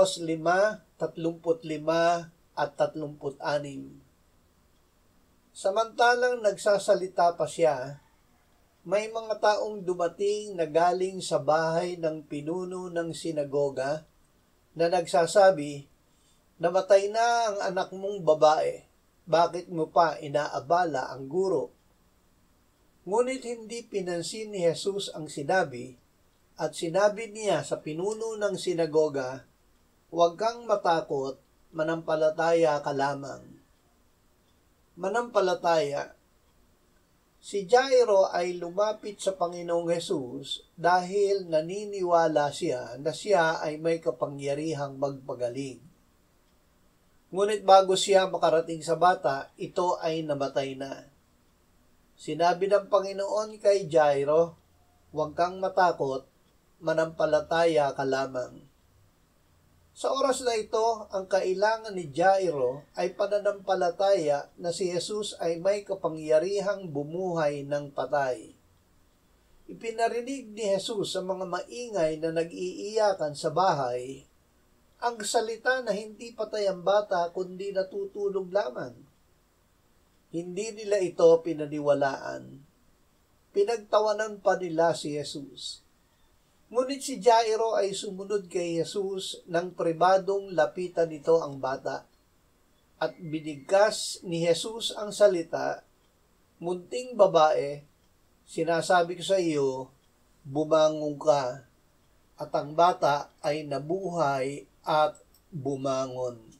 Marcos 5:35 at 36. Samantalang nagsasalita pa siya, may mga taong dumating na galing sa bahay ng pinuno ng sinagoga na nagsasabi, "Namatay na ang anak mong babae, bakit mo pa inaabala ang guro?" Ngunit hindi pinansin ni Jesus ang sinabi, at sinabi niya sa pinuno ng sinagoga, "Huwag kang matakot, manampalataya ka lamang." Manampalataya. Si Jairo ay lumapit sa Panginoong Hesus dahil naniniwala siya na siya ay may kapangyarihang magpagaling. Ngunit bago siya makarating sa bata, ito ay namatay na. Sinabi ng Panginoon kay Jairo, "Huwag kang matakot, manampalataya ka lamang." Sa oras na ito, ang kailangan ni Jairo ay pananampalataya na si Jesus ay may kapangyarihang bumuhay ng patay. Ipinarinig ni Jesus sa mga maingay na nag-iiyakan sa bahay ang salita na hindi patay ang bata kundi natutulog lamang. Hindi nila ito pinaniwalaan. Pinagtawanan pa nila si Jesus. Ngunit si Jairo ay sumunod kay Jesus nang pribadong lapitan nito ang bata. At binigkas ni Jesus ang salita, "Munting babae, sinasabi ko sa iyo, bumangon ka." At ang bata ay nabuhay at bumangon.